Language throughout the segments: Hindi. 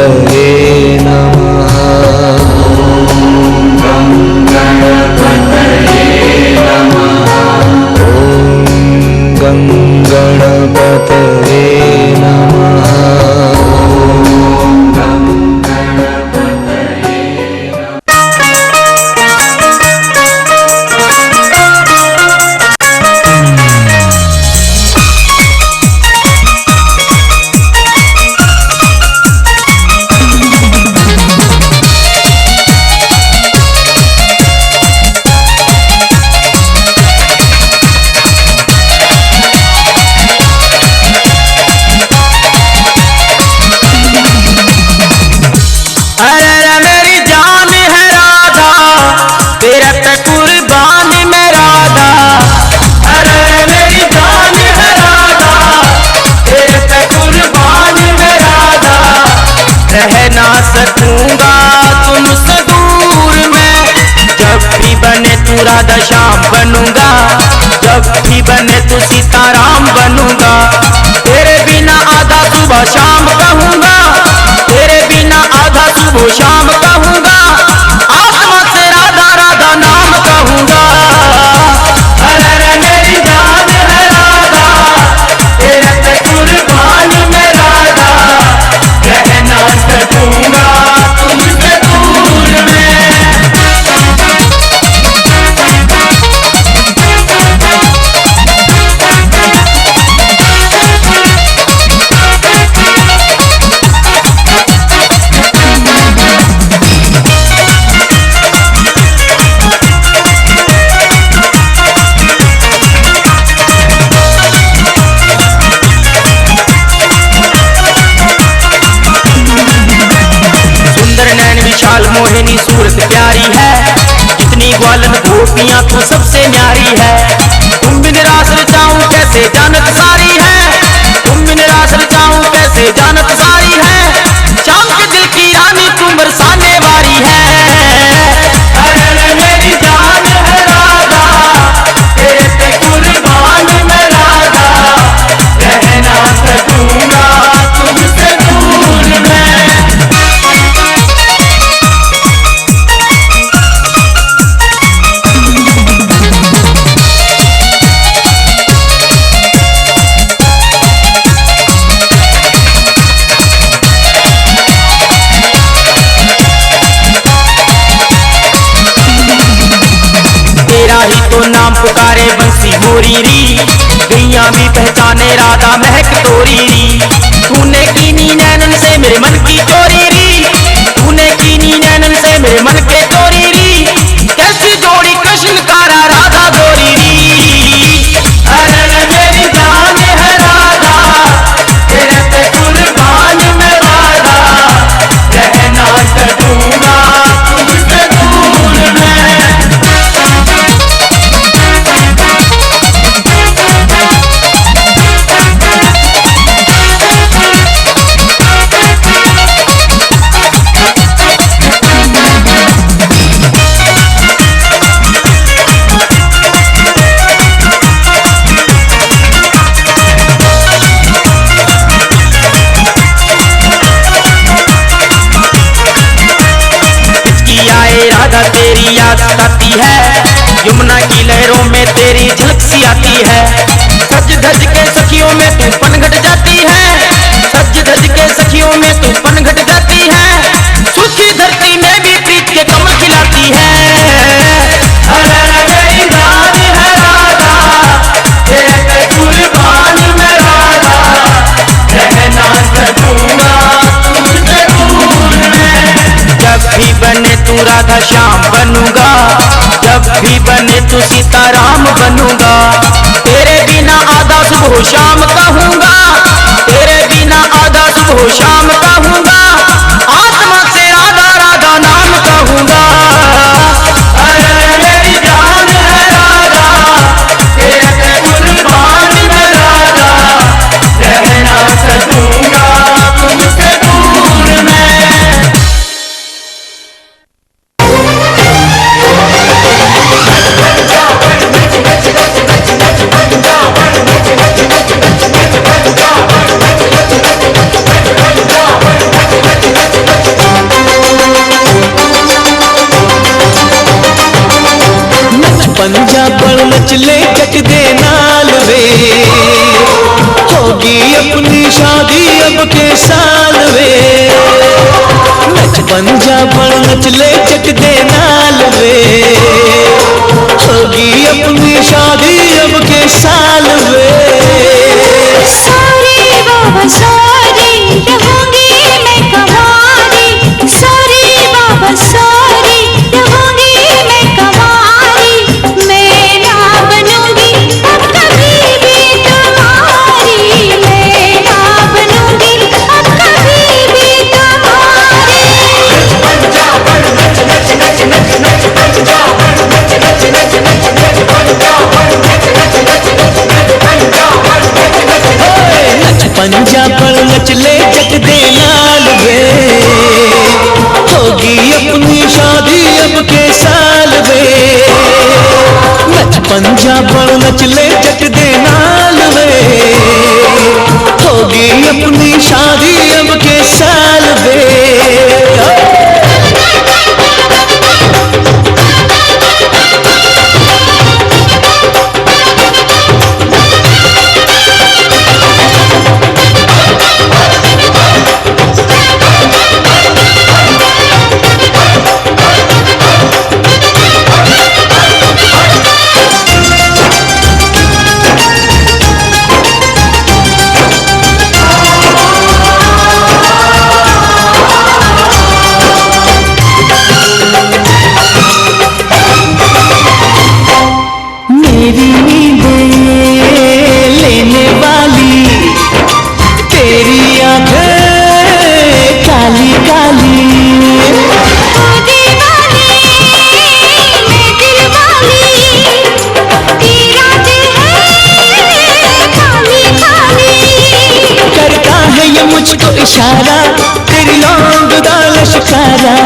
गणपतये नमः। ॐ गणपतये नमः। ॐ गणपतये नमः। रह ना सकूंगा तुमसे दूर मैं, जब भी बने तू राधा श्याम बनूंगा, जब भी बने तू सीताराम बनूंगा। तेरे बिना आधा सुबह शाम कहूंगा, तेरे बिना आधा सुबह शाम कहूंगा, आत्मा से राधा राधा नाम कहूंगा। अरे मेरी जान है राधा, तेरे पे कुर्बान मैं राधा, रहना सकूंगा तुमसे दूर मैं। मोहिनी सूरत प्यारी है, जितनी ग्वालन गोपियां तू सबसे न्यारी है। तुम बिन रास रचाऊं कैसे जानत सारी है, तुम बिन रास रचाऊं कैसे जानत सारी है। शाम के दिल की रानी तू बरसाने वाली है। अरे मेरी जान है राधा, तेरे पे कुर्बान मैं राधा, रहना सकूंगा तुमसे दूर मैं। ही तो नाम पुकारे बंसी मोरी री, गैया भी पहचाने राधा महक तोरी री। तूने कीनी नैनन से मेरे मन की चोरी री, तूने कीनी नैनन से मेरे मन के चोरी री। कैसी जोड़ी कृष्ण कारा राधा गोरी री। अरे मेरी जान है राधा, तेरे पे कुर्बान मैं राधा, रहना सकूंगा तुमसे दूर मैं। राधा तेरी याद आती है, यमुना की लहरों में तेरी झलक सी आती है। सज धज के सखियों में तू पनघट जाती है, सज धज के सखियों में तू पनघट जाती है। सूखी धरती में भी प्रीत के कमल खिलाती है। अरे मेरी जान है राधा, तेरे पे कुर्बान मैं राधा, रहना सकूंगा तुमसे दूर मैं। जब भी बने तू राधा श्याम बनूंगा, जब भी बने तू सीताराम बनूंगा। तेरे बिना आधा सुबह शाम कहूंगा, तेरे बिना आधा सुबह शाम कहूंगा, आत्मा से राधा राधा नाम कहूंगा। अरे मेरी जान है राधा, तेरे पे कुर्बान मैं राधा, रहना सकूंगा तुमसे दूर मैं। Go! साल वे नच बन जा बड़ नच ले चक दे नाल वे होगी अपनी शादी अब के साल वे सॉरी बाबा सॉरी रहूंगी मैं कवारी सॉरी बाबा सॉरी रहूंगी मैं कवारी मैं ना बनूंगी अब कभी भी तुम्हारी मैं ना बनूंगी अब कभी भी तुम्हारी पंजा पर नच ले जग दे लाल वे होगी अपनी शादी अब के साल वे नच पंजा पर नच ले जग दे लाल वे होगी अपनी शादी अब के साल वे मेरी नींदें लेने वाली तेरी आंखें काली काली ओ दीवानी मैं दिलवाली तेरा दिल है खाली खाली करता है ये मुझको इशारा तेरी लौंग दा लश्कारा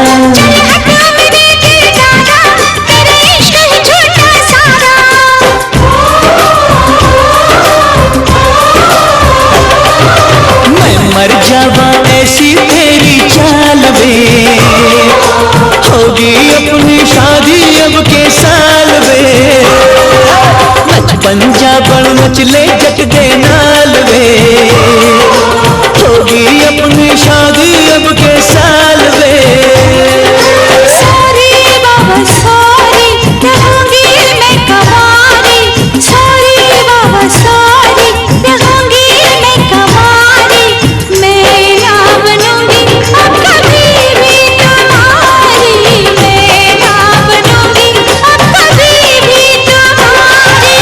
मर जावा ऐसी तेरी चाल वे होगी अपनी शादी अब के साल वे नच पंजा बड़ नच ले जग दे नाल वे होगी अपनी शादी अब के साल वे सॉरी बाबा सॉरी रहूंगी मैं कवारी सॉरी बाबा सॉरी रहूंगी मैं कवारी मैं ना बनूंगी अब कभी भी तुम्हारी मैं ना बनूंगी अब कभी भी तुम्हारी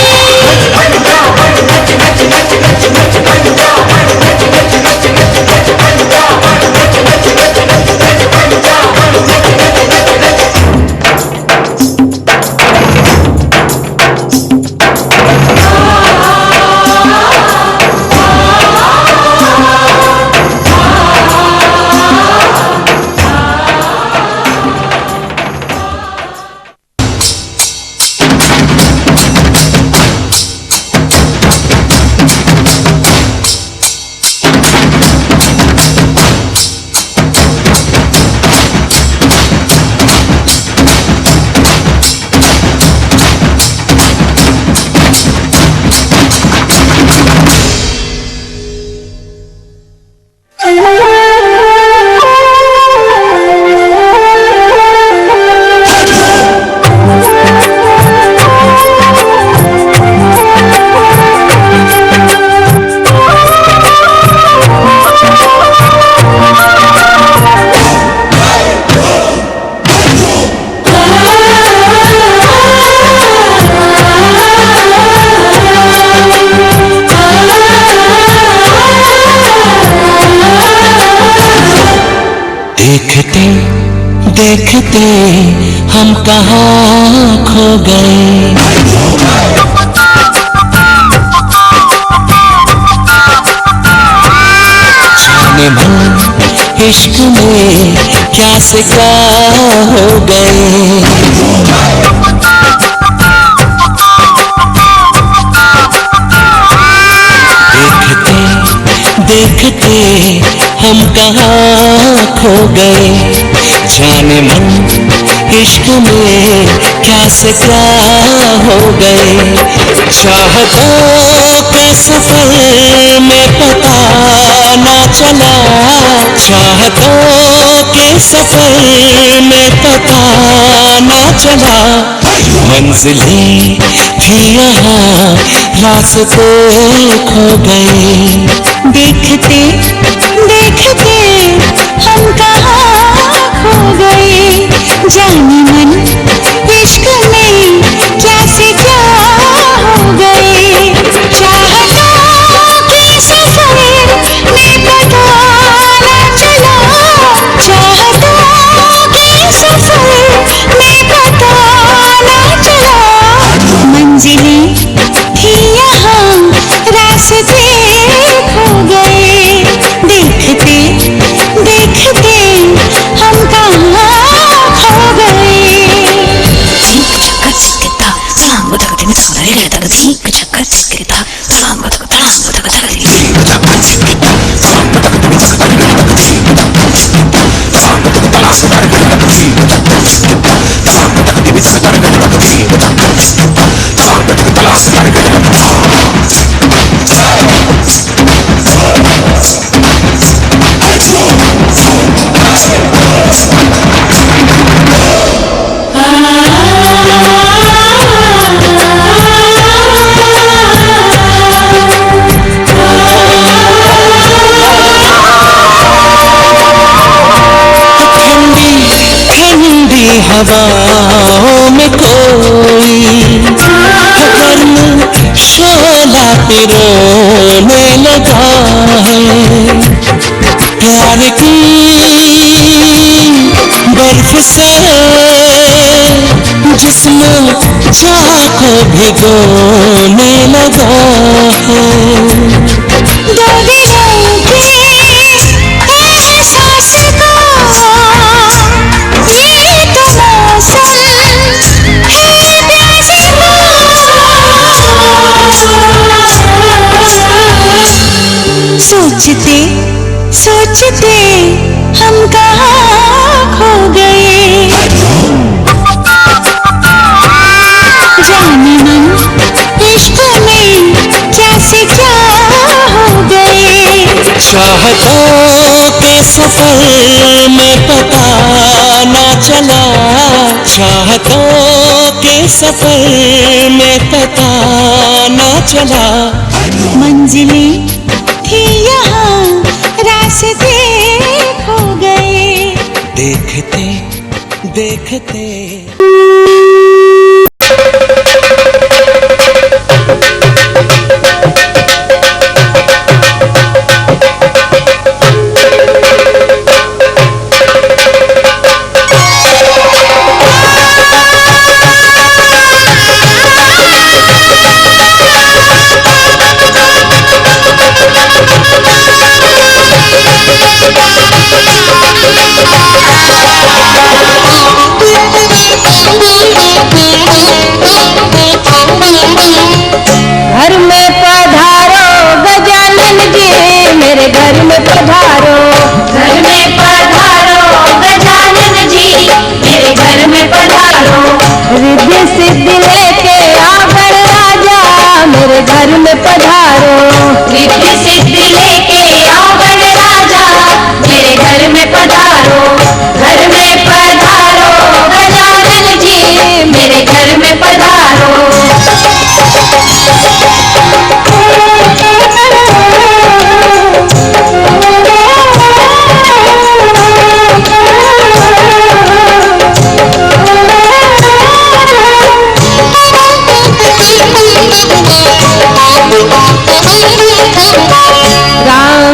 देखते देखते हम कहाँ खो गए जाने मन इश्क में क्या से क्या हो गए देखते देखते हम कहाँ खो गए जाने मन इश्क में क्या से क्या हो गए चाहतों का सफर में पता ना चला, चाहतों के सफर में पता ना चला। मंजिलें थी यहाँ, रास्ते खो गए। देखते देखते हम कहाँ खो गए। जाने मन इश्क में क्या से क्या हो गए। चाहतों के सफर में पता ना चला, चाहतों के सफर में पता ना चला। मंजिलें थी यहाँ, रास्ते खो गए। देखते देखते हम कहाँ खो गए। हवाओं में कोई गर्म शोला पिरोने लगा है। प्यार की बर्फ से जिस्म चाह को भिगोने लगा है। दो दिलों के एहसास का ये तो मौसम है प्यासे का। सोचते सोचते हम कहाँ खो गए। जाने मन इश्क में क्या से क्या हो गए। चाहतों के सफर में पता ना चला, चाहतों के सफर में पता ना चला। मंजिलें थी यहाँ, रास्ते खो गए। देखते देखते घर में पधारो गजानन जी, मेरे घर में पधारो। घर में पधारो गजानन जी, मेरे घर में पधारो। रिद्धि सिद्धि लेके आ गणराजा, मेरे घर में पधारो। रिद्धि सिद्धि लेके आ गणराजा, मेरे घर में पधारो। घर में पधारो गजानन जी, मेरे घर में पधारो। राम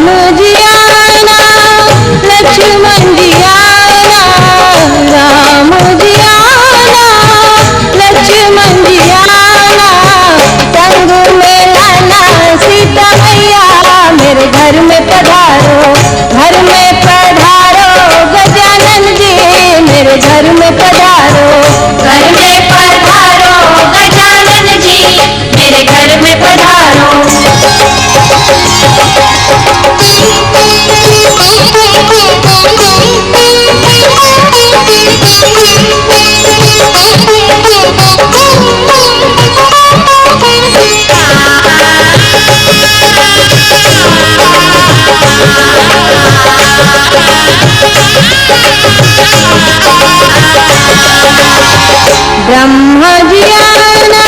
ब्रह्मा जी आना,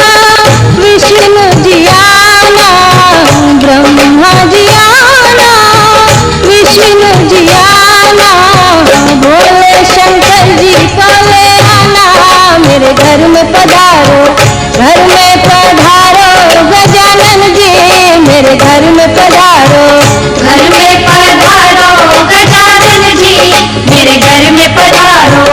विष्णु जी आना, ब्रह्मा जी आना, विष्णु जी आना, भोले शंकर जी को ले आना, मेरे घर में पधारो, घर में पधारो गजानन जी, मेरे घर में पधारो, घर में पधारो गजानन जी, मेरे घर में पधारो।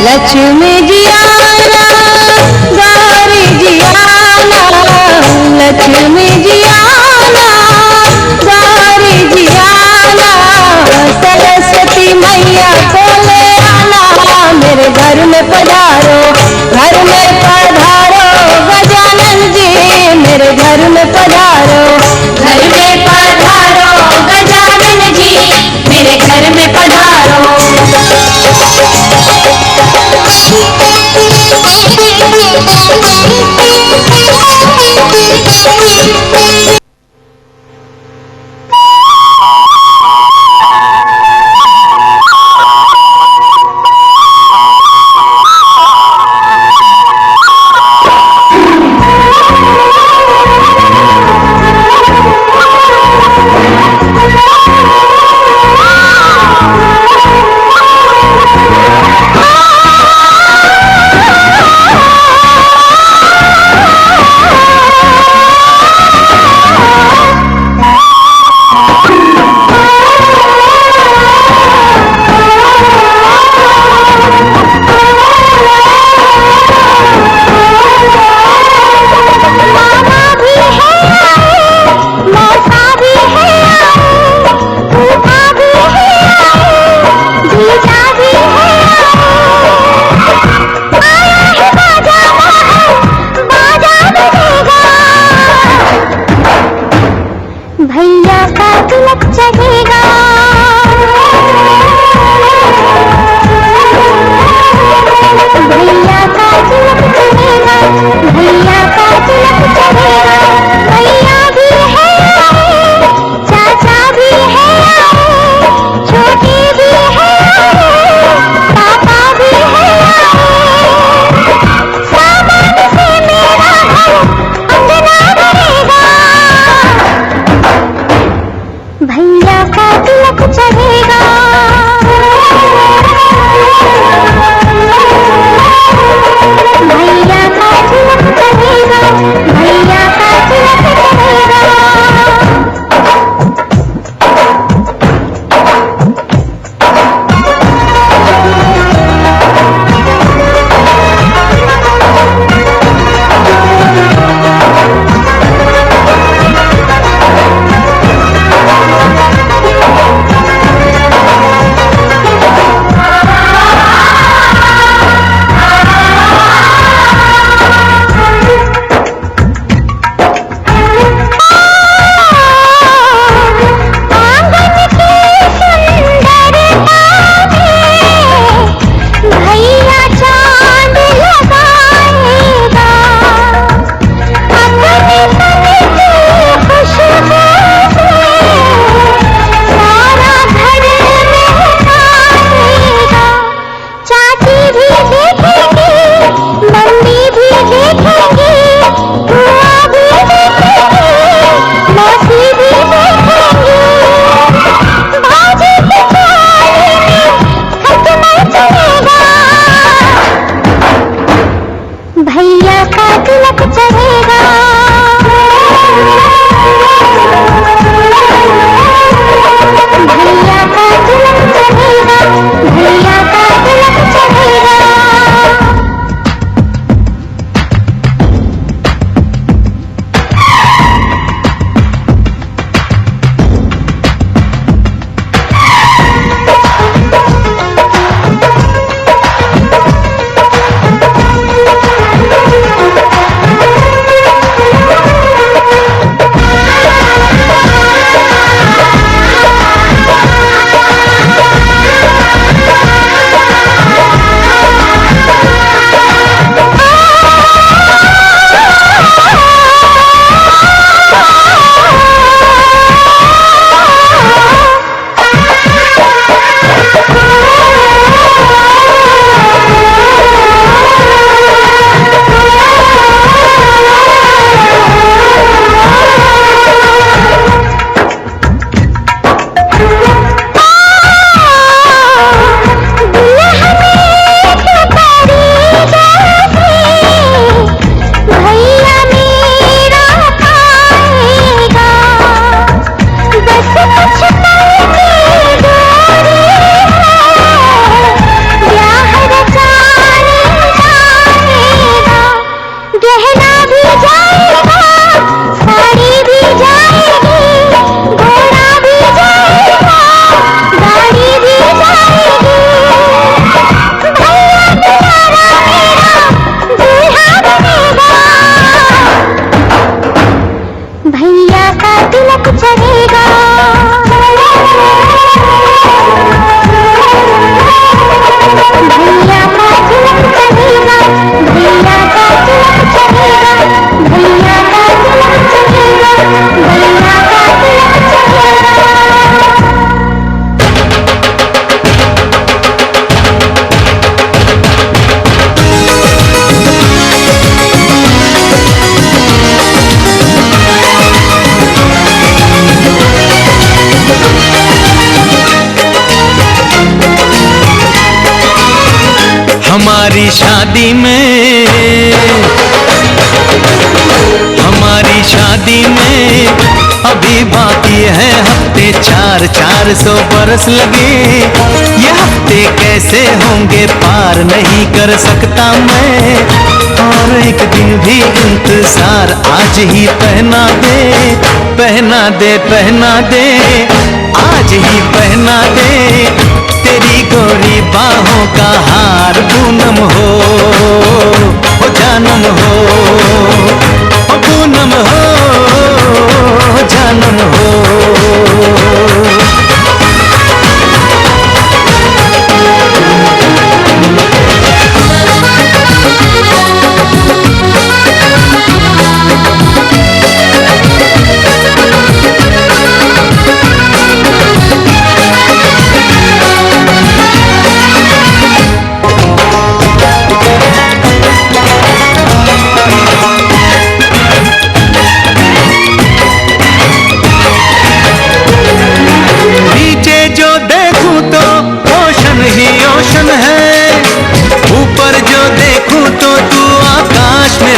लक्ष्मी जी आना, गौरी जी आना, लक्ष्मी जी आना, गौरी जी आना, सरस्वती मैया को ले आना, मेरे घर में पधारो, घर में पधारो गजानन जी, मेरे घर में पधारो, घर में पधारो गजानन जी, मेरे घर में पधारो। भैया का तिलक चढ़ेगा, भैया का तिलक चढ़ेगा, भैया का तिलक चढ़ेगा, भैया भी है चाचा भी है, छोटी भी है पापा भी है, सामान से मेरा घर अंगना भरेगा, भैया का भैया का तिलक चढ़ेगा, भैया का तिलक चढ़ेगा, भैया का तिलक चढ़ेगा, भैया का तिलक चढ़ेगा, भैया का तिलक चढ़ेगा। हमारी शादी में, हमारी शादी में अभी बाकी है हफ्ते 400 बरस लगे। ये हफ्ते कैसे होंगे पार नहीं कर सकता मैं, और एक दिन भी इंतजार आज ही पहना दे, पहना दे, पहना दे, आज ही पहना दे तेरी गोरी बाहों का हार। पूनम हो जानम हो, पूनम हो जानम हो।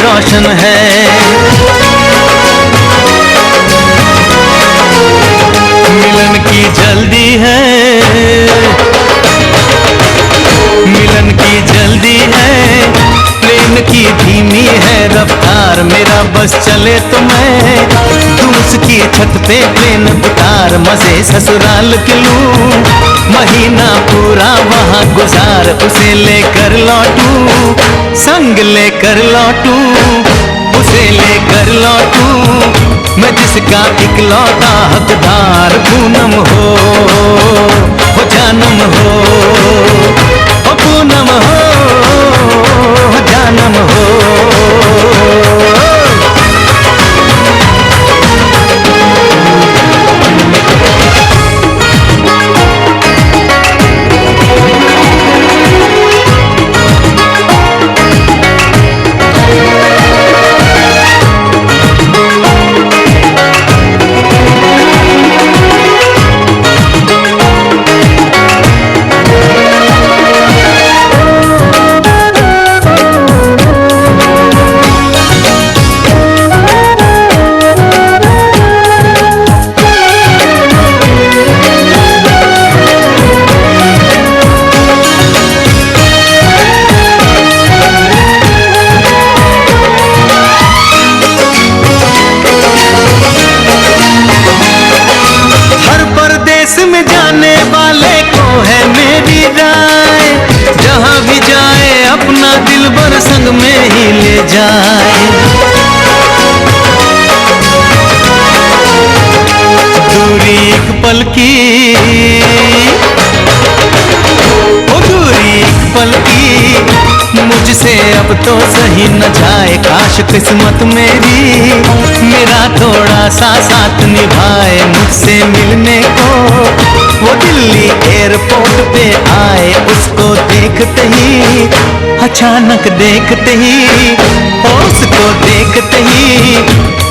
रोशन है मिलन की जल्दी है, मिलन की जल्दी है, प्रेम की धीमी है रफ्तार। मेरा बस चले तो मैं तुम उसकी छत पे प्लेन उतार, मजे ससुराल के लूं, महीना पूरा वहाँ गुजार, उसे लेकर लौटूं, संग लेकर लौटूं, उसे लेकर लौटूं, मैं जिसका इकलौता हकदार। पूनम हो जानम हो, पूनम हो जानम हो। संग में ही ले जाए, दूरी एक पल की, वो दूरी एक पल की, मुझसे अब तो सही न जाए। काश किस्मत मेरी मेरा थोड़ा सा साथ निभाए, मुझसे मिलने को वो दिल्ली एयरपोर्ट पे आए। उसको देखते ही, अचानक देखते ही, उसको देखते ही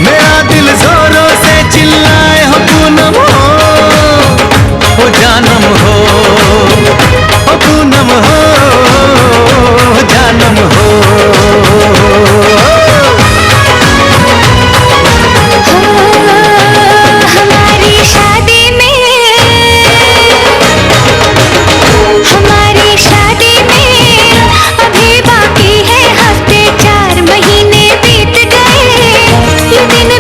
मेरा दिल जोरों से चिल्लाए, हो पूनम हो जानम हो, पूनम हो जानम हो। हमारी शादी में, हमारी शादी में अभी बाकी है हफ्ते 4 महीने बीत गए, ये दिन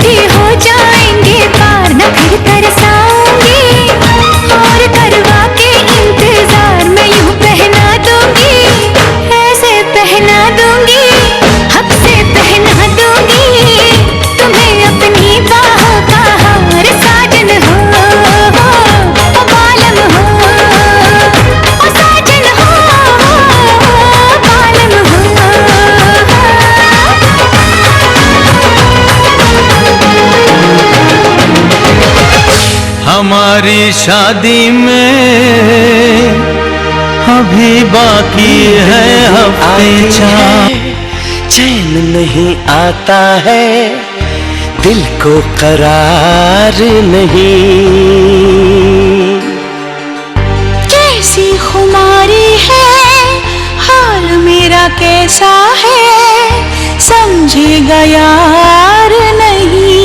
हमारी शादी में अभी बाकी है हफ्ते चार। चैन नहीं आता है, दिल को करार नहीं। कैसी खुमारी है, हाल मेरा कैसा है, समझेगा यार नहीं।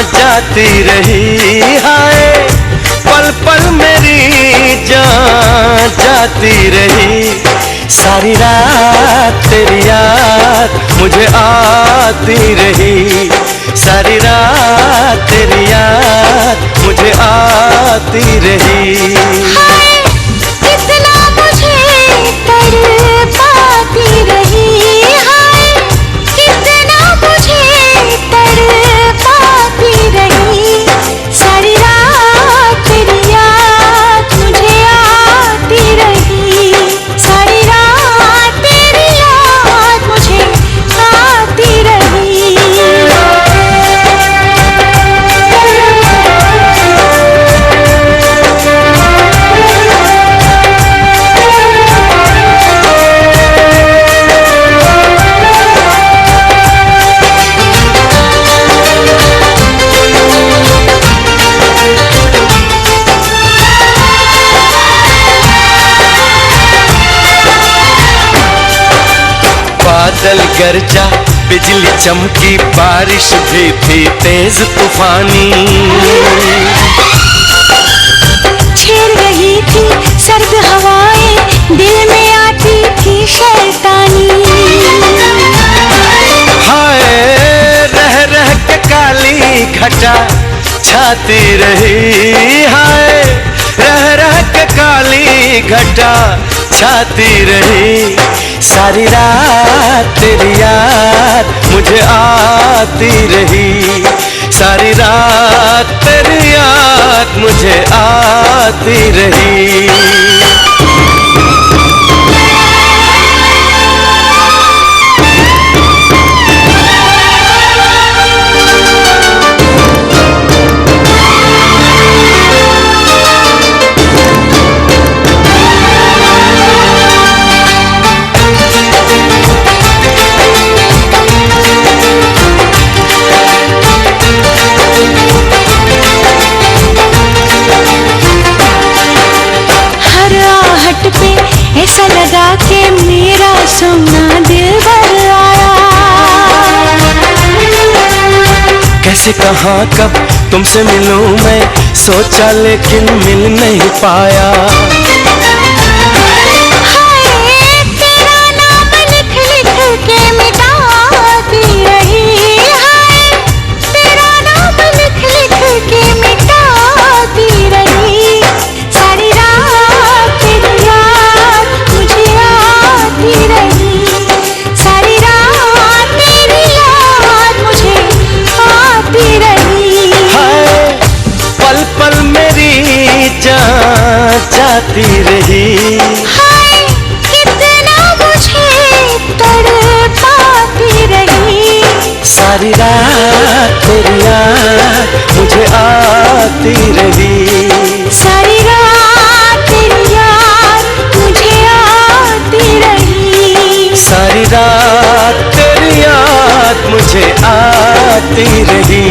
जाती रही हाय, पल पल मेरी जान जाती रही। सारी रात तेरी याद मुझे आती रही, सारी रात तेरी याद मुझे आती रही। हाय कितना मुझे तड़पाती रही, हाय कितना मुझे तड़पाती रही। सारी रात तेरी याद मुझे आती रही, सारी रात तेरी याद मुझे आती रही। बादल गरजा, बिजली चमकी, बारिश भी थी तेज तूफानी। छेड़ रही थी सर्द हवाएं, दिल में आती थी शैतानी। हाय रह रह के काली घटा छाती रही, हाय रह रह के काली घटा छाती रही। सारी रात तेरी याद मुझे आती रही, सारी रात तेरी याद मुझे आती रही। ऐसा लगा कि मेरा सोना दिल भर आया। कैसे कहाँ कब तुमसे मिलूं मैं, सोचा लेकिन मिल नहीं पाया। हाय तेरा नाम लिख लिख के मिटाती रही, हाय तेरा नाम लिख लिख के मिटाती रही। सारी रात तेरी याद मुझे आती रही, सारी रात तेरी याद मुझे आती रही। हाय पल पल मेरी जान जाती रही, हाय कितना मुझे तड़पाती रही। सारी रात तेरी याद मुझे आती रही, सारी रात तेरी याद मुझे आती रही, सारी रात तेरी याद मुझे आती रही।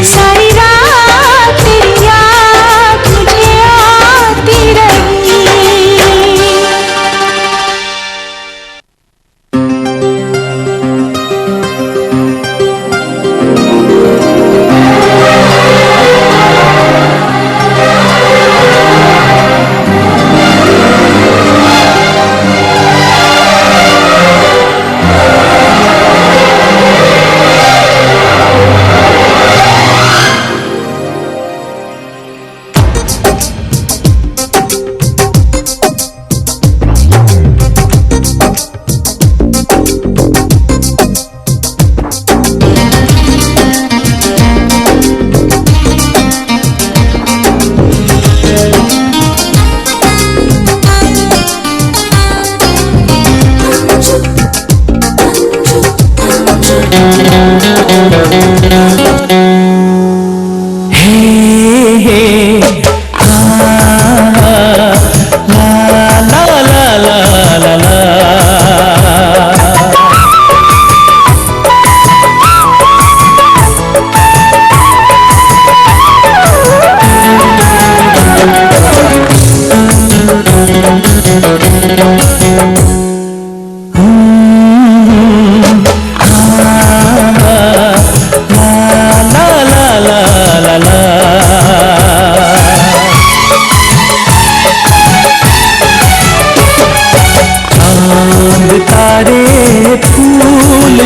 सारी रात तेरी याद मुझे आती रही।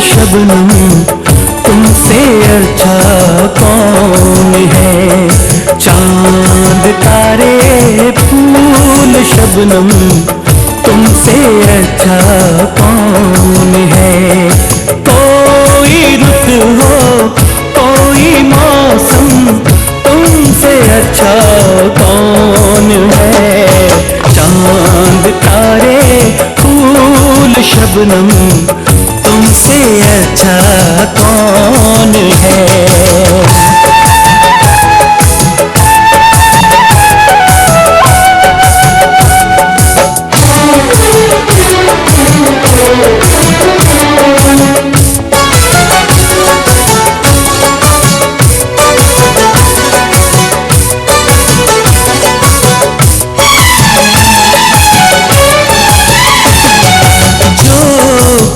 शबनम तुमसे अच्छा कौन है, चांद तारे फूल शबनम तुमसे अच्छा कौन है। कोई रुत हो कोई मौसम तुमसे अच्छा कौन है, चांद तारे फूल शबनम तुमसे अच्छा कौन है।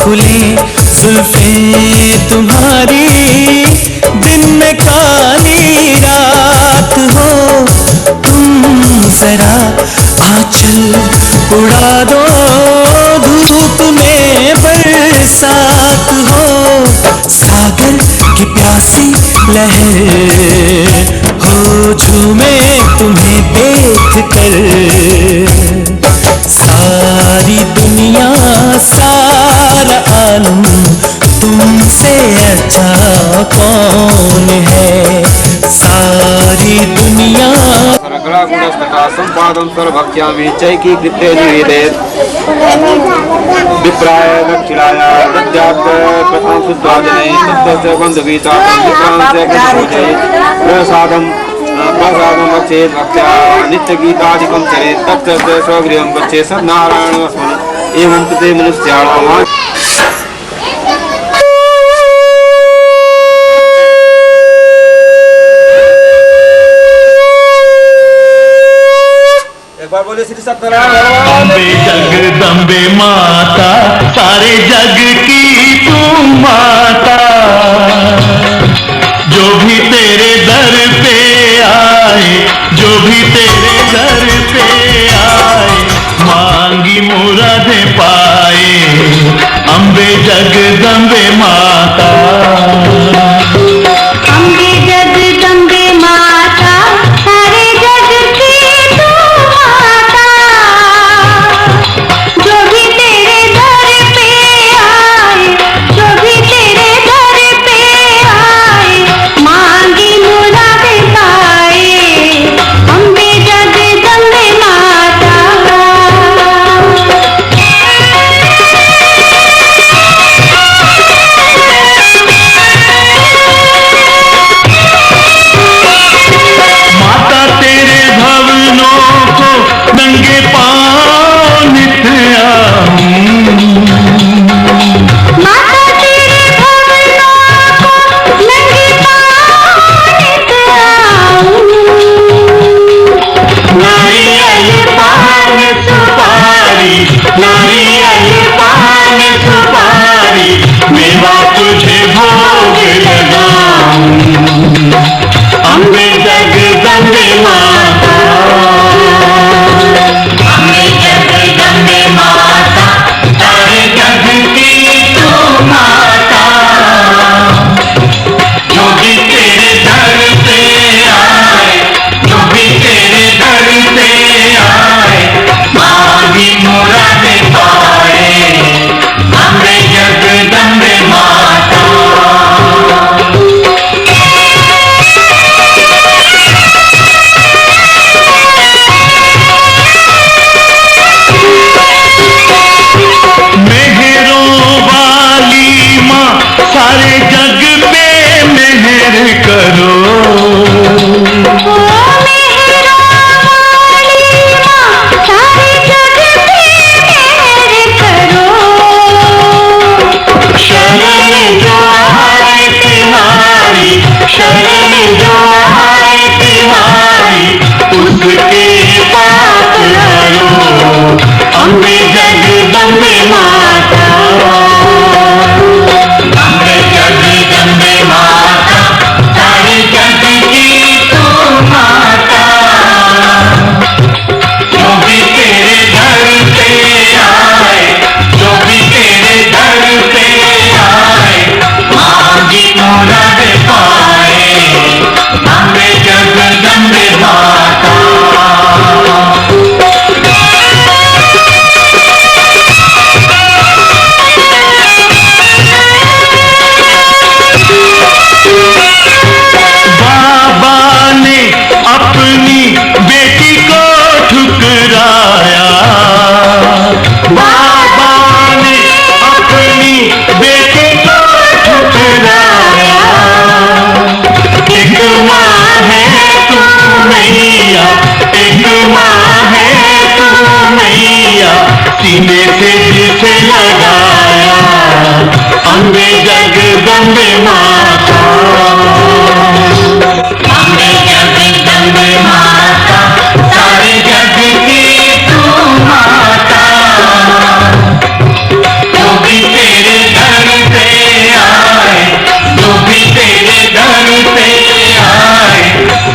खुले जुल्फे तुम्हारी दिन में काली रात हो, तुम जरा आंचल उड़ा दो धूप में बरसात हो। सागर की प्यासी लहर हो झूमे तुम्हें देख कर, सारी दुनिया सारा आलम तुमसे अच्छा कौन है, सारी दुनिया। संपादन सर्वभक्ष्यामि चैकीकृत्य निवेदेत् विप्राय दक्षिणाय दद्यात् प्रथमं शुद्धाजने तस्य बन्धुगीता विक्रांस्य कृतभोजये प्रसादं भक्षेत् भक्त्या नित्यगीतादिकं चरेत् तस्य स्वगृहं गच्छेत् सत्यनारायणं स्मरेत् एवं कृते मनुष्याणां। अम्बे जगदम्बे माता सारे जग की तू माता, जो भी तेरे दर पे आए जो भी तेरे दर पे आए मांगी मुरादें पाए, अम्बे जगदम्बे माता। अम्बे जगदम्बे माता सारे जग की तू माता, जो भी तेरे दर पे आए जो भी तेरे दर पे आए मांगी मुरादें पाए, अम्बे जगदम्बे माता। करो। शरण जो आए तिहारी, शरण जो आए तिहारी, उसके पास आयो अम्बे जगदम्बे माता। अम्बे जगदम्बे माता, सारे जग की तू माता। जो भी तेरे घर पे आए, जो भी तेरे घर पे आए, मांगी मुराद पाए अम्बे जगदम्बे माता। बाबा ने अपनी बेटी को ठुकराया, बाबा ने अपनी बेटी को ठुकराया। एक माँ है तू मैया, एक माँ है तू मैया, सीने से जिसे लगाया अम्बे जगदम्बे माता। अम्बे जगदम्बे माता, सारे जग की तू माता। जो भी तेरे घर पे आए, जो भी तेरे घर पे आए,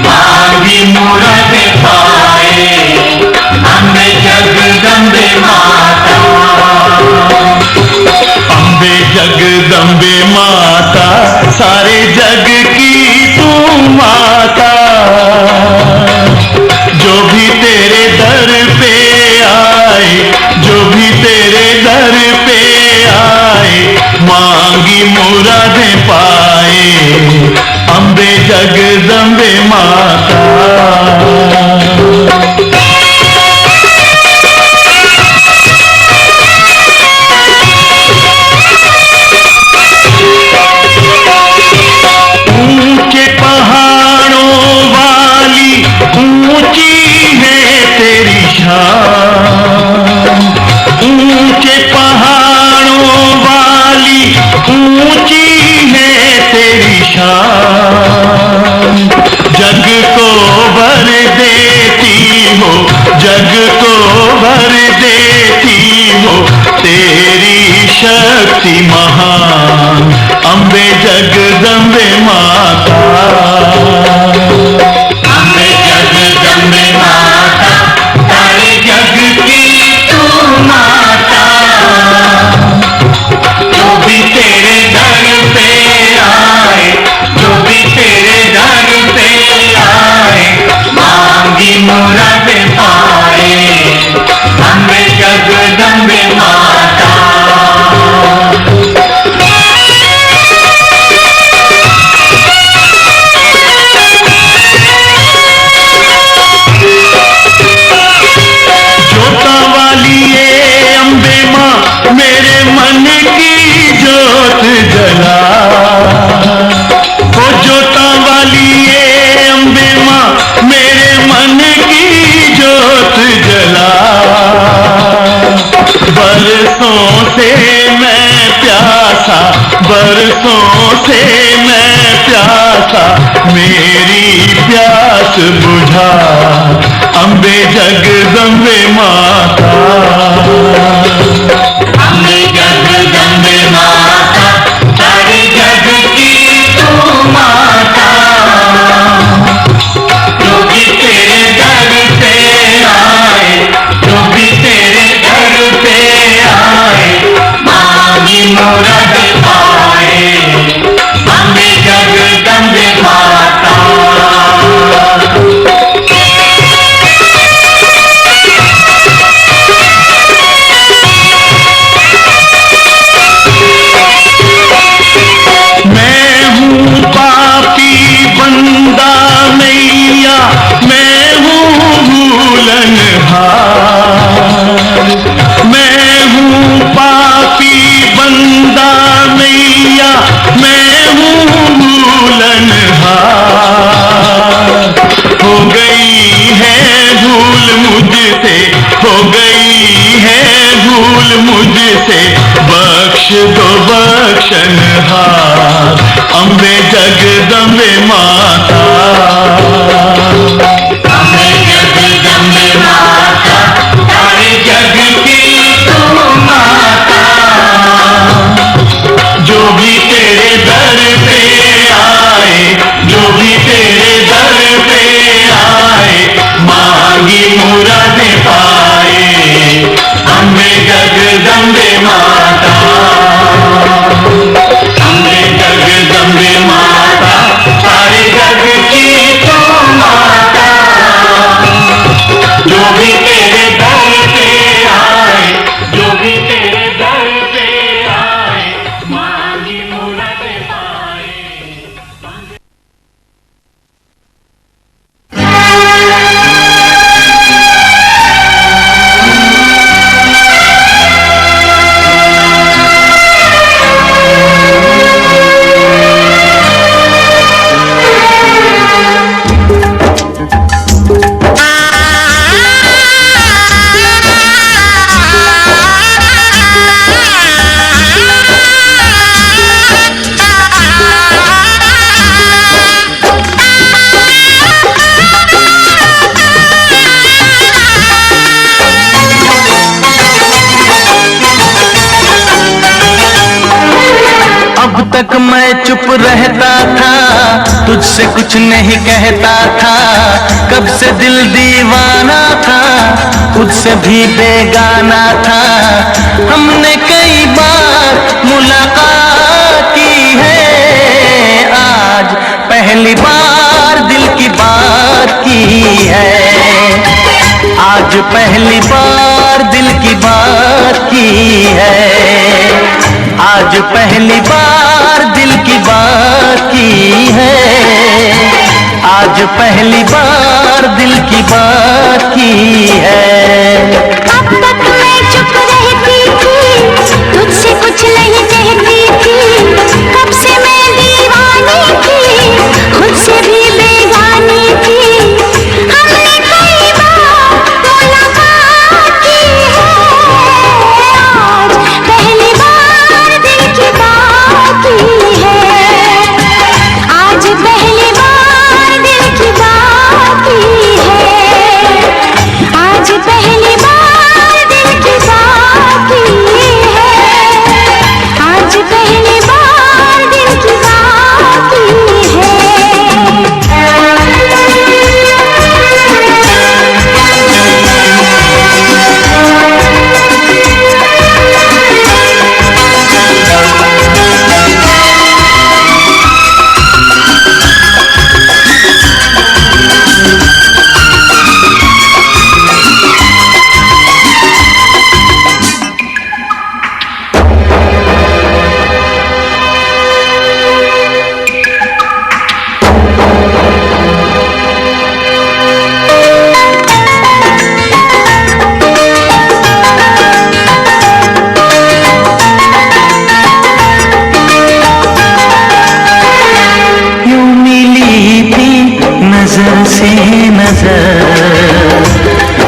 मांगी मुराद पाए अम्बे जगदम्बे माता। अम्बे जगदम्बे माता, सारे जग की तू माता। जो भी तेरे दर पे आए, जो भी तेरे दर पे आए, मांगी मुरादें पाए अम्बे जगदम्बे माता। ऊंचे पहाड़ों वाली ऊंची है तेरी शान, ऊंचे पहाड़ों वाली ऊंची है तेरी शान। जग को भर देती हो, जग को भर देती हो, तेरी शक्ति महान अम्बे जगदम्बे माता। अम्बे जगदम्बे माता, सारे जग की तू माता। जो भी तेरे दर पे आए, जो भी तेरे दर पे आए, मांगी मुराद पाए अम्बे जगदम्बे माता। जोता वाली ये अम्बे माँ, मेरे मन की जोत जला। ओ जोता वाली ये अम्बे माँ, मेरे मन की जोत जला। बरसों से मैं प्यासा, बरसों से मैं प्यासा, मेरी प्यास बुझा अम्बे जगदम्बे माता। अम्बे जगदम्बे माता, सारे जग की तू माता। जो भी तेरे दर पे आए, जो भी तेरे दर पे आए, मांगी मुराद पाए अम्बे जगदम्बे माता। मैं हूँ भूलनहार, गई है भूल मुझसे, बख्श दो बख्शनहार अम्बे जगदम्बे माता। अम्बे जगदम्बे माता, सारे जग की तू माता। जो भी तेरे दर पे आए, जो भी तेरे दर पे आए, मांगी मुरादें पाए। अम्बे जगदम्बे माता, अम्बे जगदम्बे माता, सारे जग की तू माता। जो भी तेरे दर पे आए, जो भी तेरे दर पे आए, मांगी मुरादें पाए। अब तक मैं चुप रहता था, तुझसे कुछ नहीं कहता था। कब से दिल दीवाना था, खुद से भी बेगाना था। हमने कई बार मुलाकात की है, आज पहली बार दिल की बात की है। आज पहली बार दिल की बात की है। आज पहली बार दिल की बात की है। आज पहली बार दिल की बात की है। अब तक मैं चुप रहती थी, तुझसे कुछ नहीं कहती थी। कब से मैं दीवानी थी, खुद से भी बेगानी थी। हमने कई बार मुलाकात की है, आज पहली बार दिल की बात की है। आज पहली बार दिल की बात की है। आज पहली बार दिल की बात की है। आज पहली बार दिल की बात की है। यूं मिली थी नजर से नजर,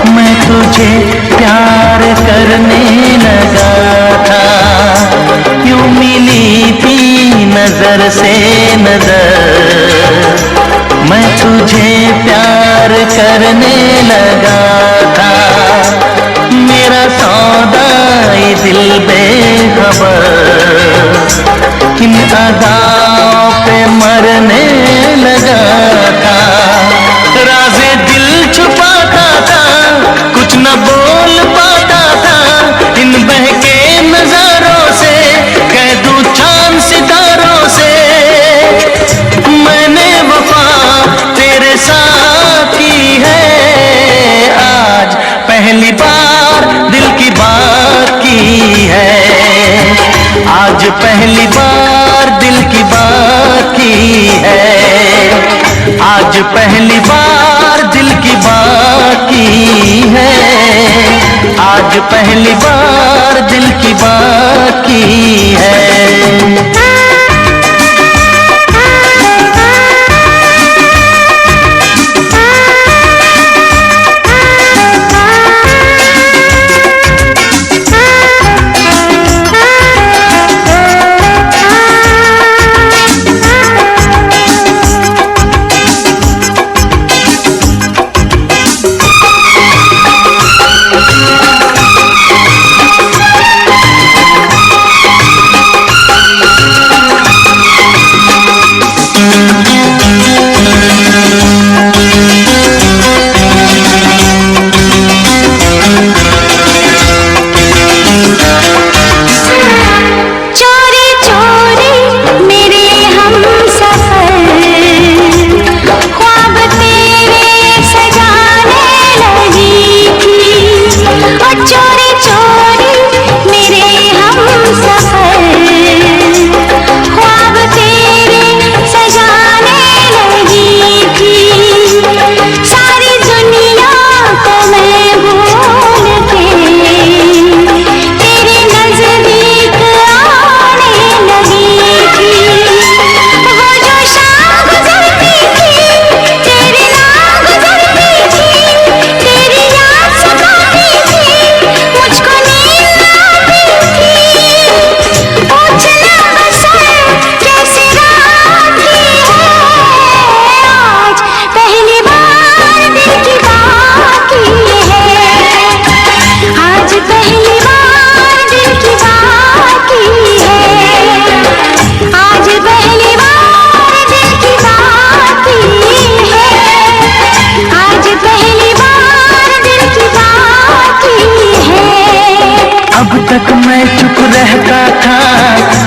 मैं तुझे प्यार करने लगा था। यूं मिली थी नजर से नजर, मैं तुझे प्यार करने लगा था। मेरा सौदा ये दिल बेखबर, किन अदाओं पे मरने लगा था। राज़े दिल छुपाता था, कुछ न बोल पाता था। इन बहके नजारों से कह दूं चांद सितारों से, मैंने वफा तेरे साथ की है। आज पहली बार दिल की बात की है। आज पहली बार दिल की बात की है। आज पहली बार दिल की बात की है। आज पहली बार दिल की बात की है।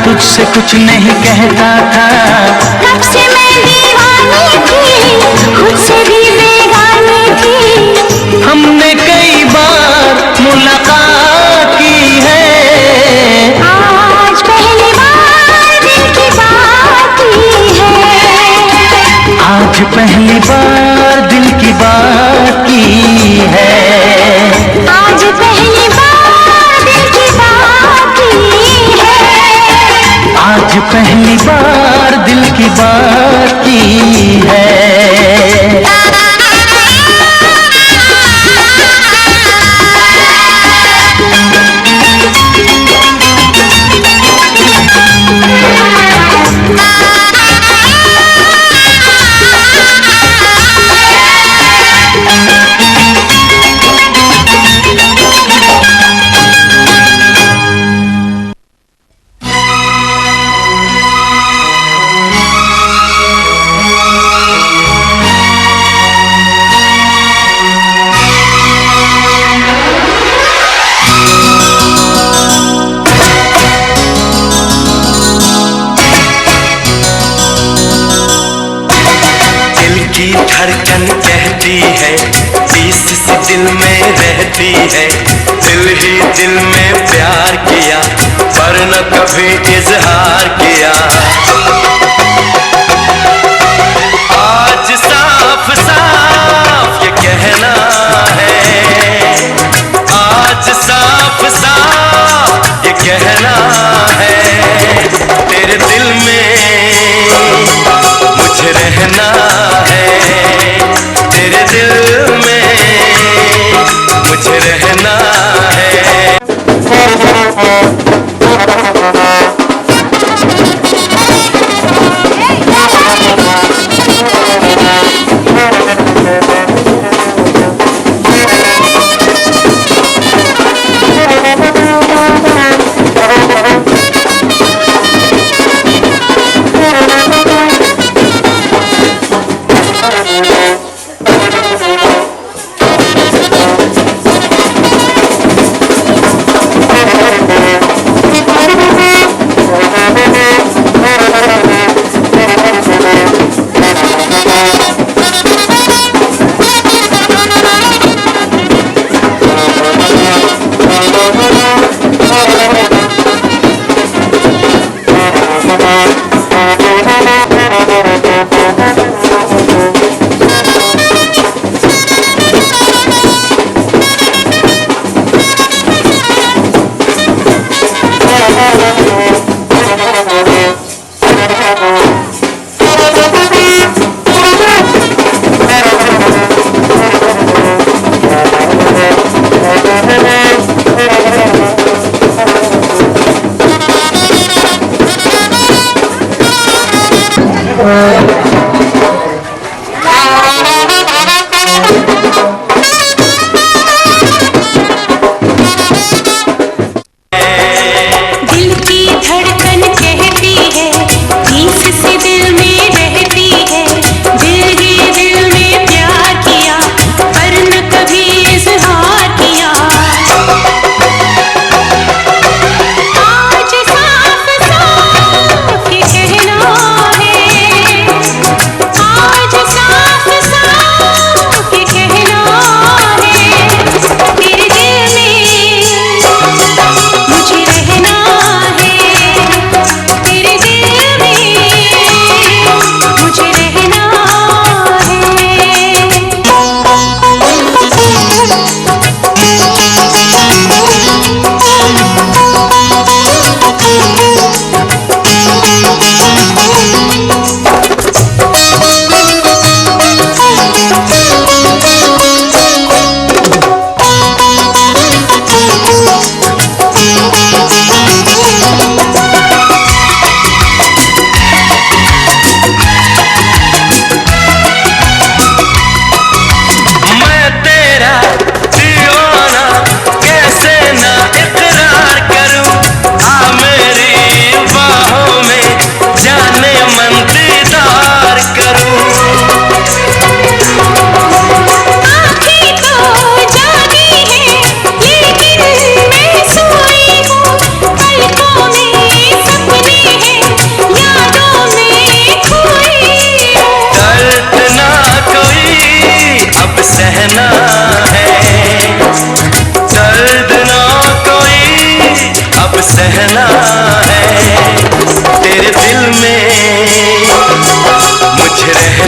तुझसे कुछ नहीं कहता था, कब से मैं दीवानी थी, खुद से भी बेगानी थी। हमने कई बार मुलाकात की है, आज पहली बार दिल की बात की है। आज पहली बार दिल की बात की है। आज पहली बार दिल की बात की है। आज पहली बार दिल की बात की है। धड़कन कहती है, बीस सी दिल में रहती है। दिल ही दिल में प्यार किया, पर न कभी इजहार किया। आज साफ साफ ये कहना है, आज साफ साफ ये कहना है, तेरे दिल में मुझे रहना है, तेरे दिल में मुझे रहना है।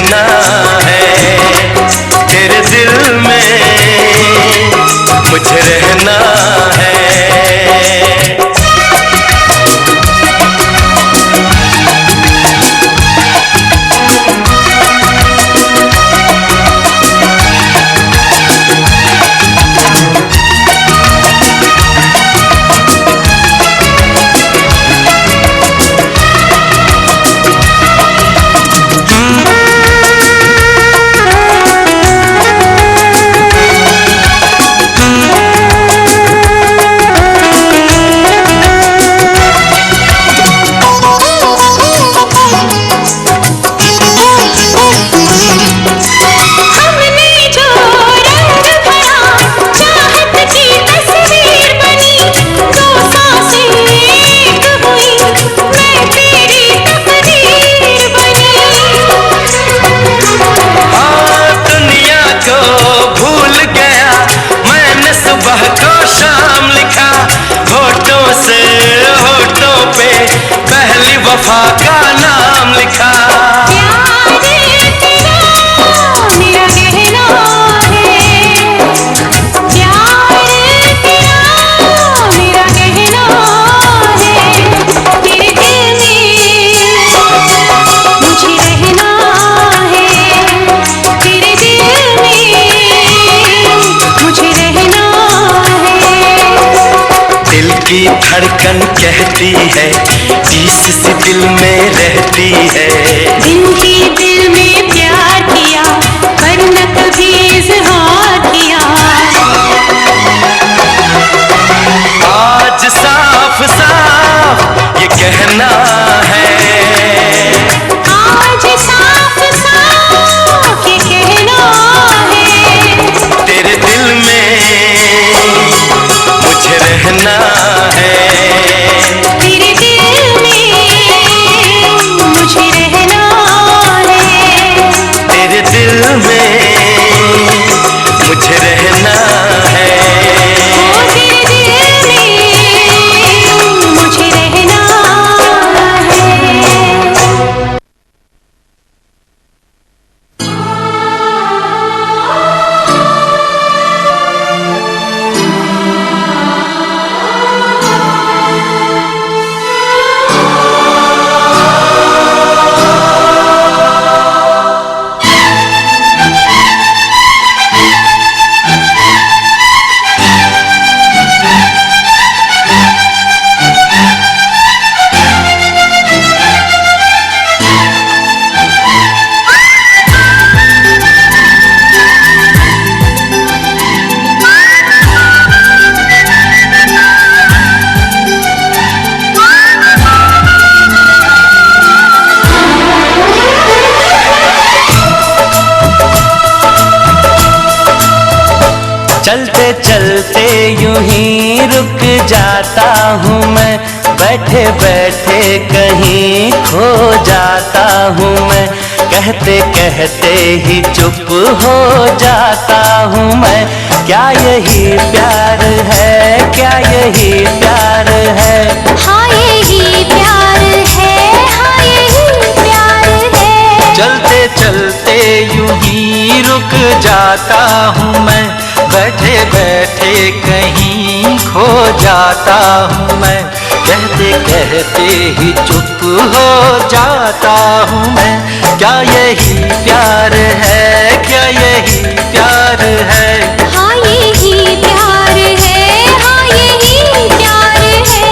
रहना है, तेरे दिल में मुझे रहना है। वफा का नाम लिखा, प्यार तेरा मेरा कहना है, प्यार तेरा मेरा कहना है, तेरे दिल में मुझे रहना है, तेरे दिल में मुझे रहना है। दिल की धड़कन कहती है, जिससे दिल में रहती है। दिल में प्यार किया पर न कभी इज़हार किया। आज साफ साफ ये कहना है, आज साफ साफ ये कहना है, तेरे दिल में मुझे रहना है, तेरे दिल में मुझे रहना है, तेरे दिल में मुझे रहना है। ओ तेरे दिल में मुझे रहना है। चलते चलते यूं ही रुक जाता हूँ मैं, बैठे बैठे कहीं खो जाता हूँ मैं, कहते कहते ही चुप हो जाता हूँ मैं। क्या यही प्यार है, क्या यही प्यार है? हाँ यही प्यार है, हाँ यही प्यार है। चलते चलते यूं ही रुक जाता हूँ मैं, बैठे बैठे कहीं खो जाता हूँ मैं, कहते कहते ही चुप हो जाता हूँ मैं। क्या यही प्यार है, क्या यही प्यार है? हाँ यही प्यार है, हाँ यही प्यार है।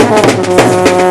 है।